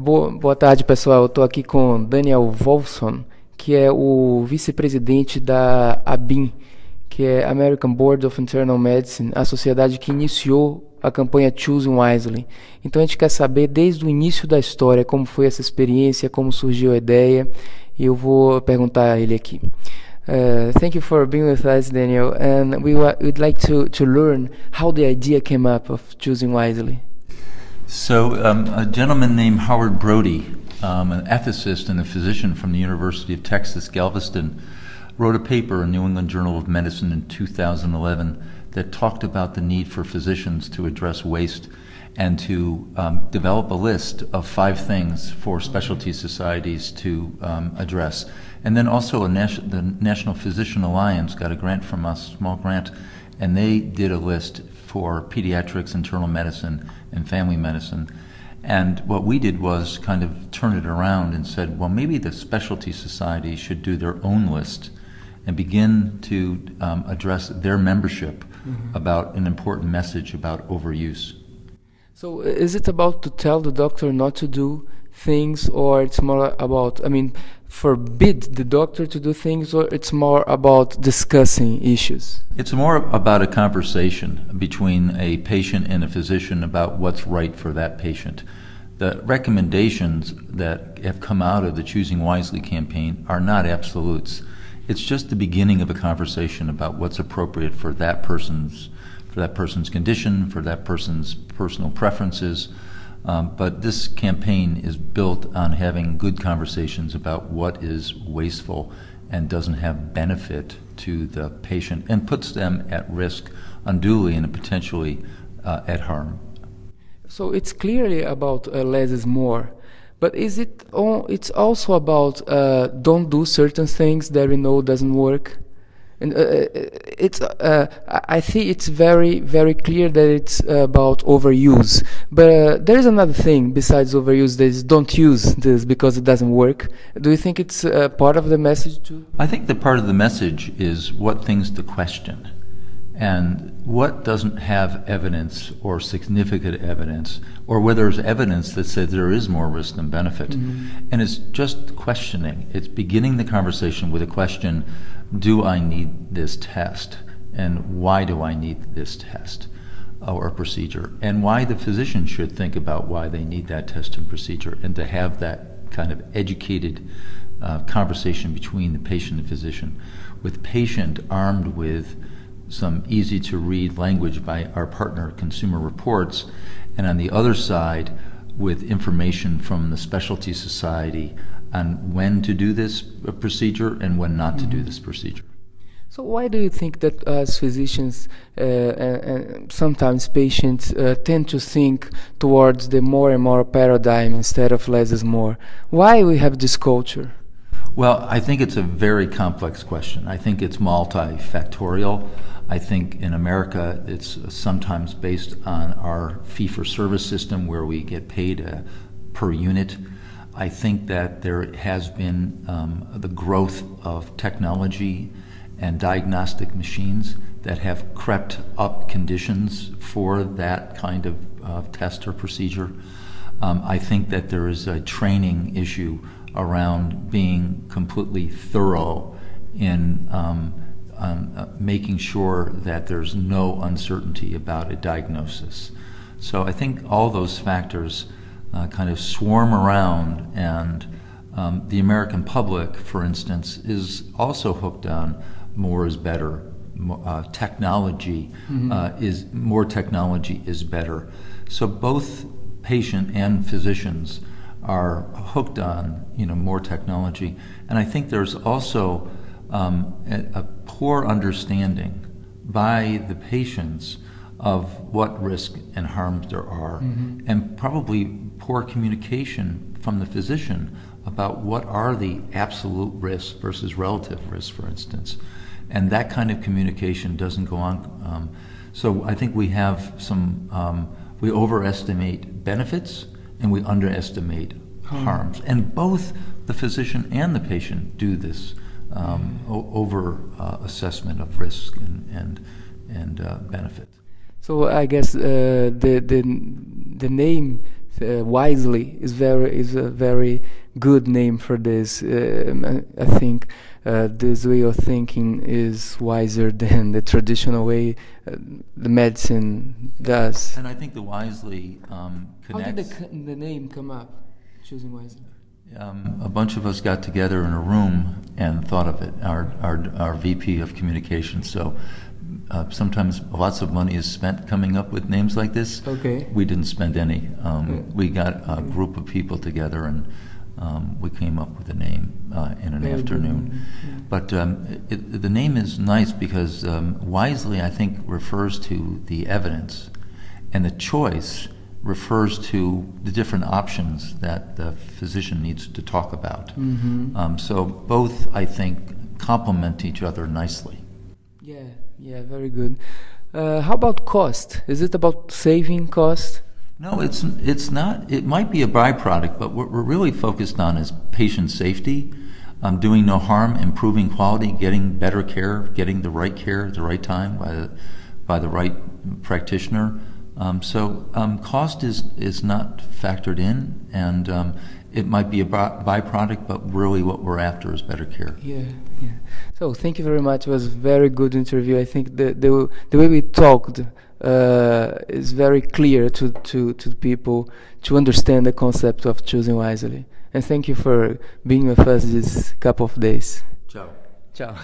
Boa tarde, pessoal. Eu estou aqui com Daniel Wolfson, que é o vice-presidente da ABIM, que é American Board of Internal Medicine, a sociedade que iniciou a campanha Choosing Wisely. Então a gente quer saber desde o início da história como foi essa experiência, como surgiu a ideia, e eu vou perguntar a ele aqui. Thank you for being with us, Daniel, and we'd like to learn how the idea came up of Choosing Wisely. So a gentleman named Howard Brody, an ethicist and a physician from the University of Texas, Galveston, wrote a paper in the New England Journal of Medicine in 2011 that talked about the need for physicians to address waste and to develop a list of 5 things for specialty societies to address. And then also the National Physician Alliance got a grant from us, small grant, and they did a list for pediatrics, internal medicine, and family medicine. And what we did was kind of turn it around and said, well, maybe the specialty societies should do their own list and begin to address their membership about an important message about overuse. So is it about to tell the doctor not to do things, or it's more about, forbid the doctor to do things, or it's more about discussing issues? It's more about a conversation between a patient and a physician about what's right for that patient. The recommendations that have come out of the Choosing Wisely campaign are not absolutes. It's just the beginning of a conversation about what's appropriate for that person's condition, for that person's personal preferences. But this campaign is built on having good conversations about what is wasteful and doesn't have benefit to the patient and puts them at risk unduly and potentially at harm. So it's clearly about less is more, but it's also about don't do certain things that we know doesn't work. And I think it's very, very clear that it's about overuse. But there is another thing besides overuse, that is don't use this because it doesn't work. Do you think it's part of the message too? I think that part of the message is what things to question and what doesn't have evidence or significant evidence, or whether there's evidence that says there is more risk than benefit. And it's just questioning. It's beginning the conversation with a question: do I need this test? And why do I need this test or procedure? And why the physician should think about why they need that test and procedure, and to have that kind of educated conversation between the patient and physician, with patient armed with some easy to read language by our partner Consumer Reports, and on the other side with information from the specialty society on when to do this procedure and when not to do this procedure. So why do you think that as physicians and sometimes patients tend to think towards the more and more paradigm instead of less is more? Why we have this culture? Well, I think it's a very complex question. I think it's multifactorial. I think in America it's sometimes based on our fee-for-service system where we get paid per unit. I think that there has been the growth of technology and diagnostic machines that have crept up conditions for that kind of test or procedure. I think that there is a training issue around being completely thorough in making sure that there's no uncertainty about a diagnosis. So I think all those factors kind of swarm around, and the American public, for instance, is also hooked on more is better. Technology more technology is better. So both patient and physicians are hooked on more technology, and I think there's also a poor understanding by the patients of what risk and harms there are, and probably poor communication from the physician about what are the absolute risks versus relative risks, for instance. And that kind of communication doesn't go on. So I think we have we overestimate benefits and we underestimate harms. And both the physician and the patient do this over assessment of risk and benefit. So I guess the name wisely is a very good name for this. I think this way of thinking is wiser than the traditional way the medicine does. And I think the wisely connects. How did the name come up? Choosing wisely. A bunch of us got together in a room and thought of it. Our VP of communications. So sometimes lots of money is spent coming up with names like this. Okay. We didn't spend any. We got a group of people together and we came up with a name in an afternoon. But the name is nice because wisely, I think, refers to the evidence, and the choice refers to the different options that the physician needs to talk about. So both, I think, complement each other nicely. Yeah, very good. How about cost? Is it about saving cost? No, it's not. It might be a byproduct, but what we're really focused on is patient safety, doing no harm, improving quality, getting better care, getting the right care at the right time by the right practitioner. So cost is not factored in, and it might be a byproduct, but really what we're after is better care. Yeah. So thank you very much. It was a very good interview. I think the way we talked is very clear to people to understand the concept of choosing wisely. And thank you for being with us this couple of days. Ciao. Ciao.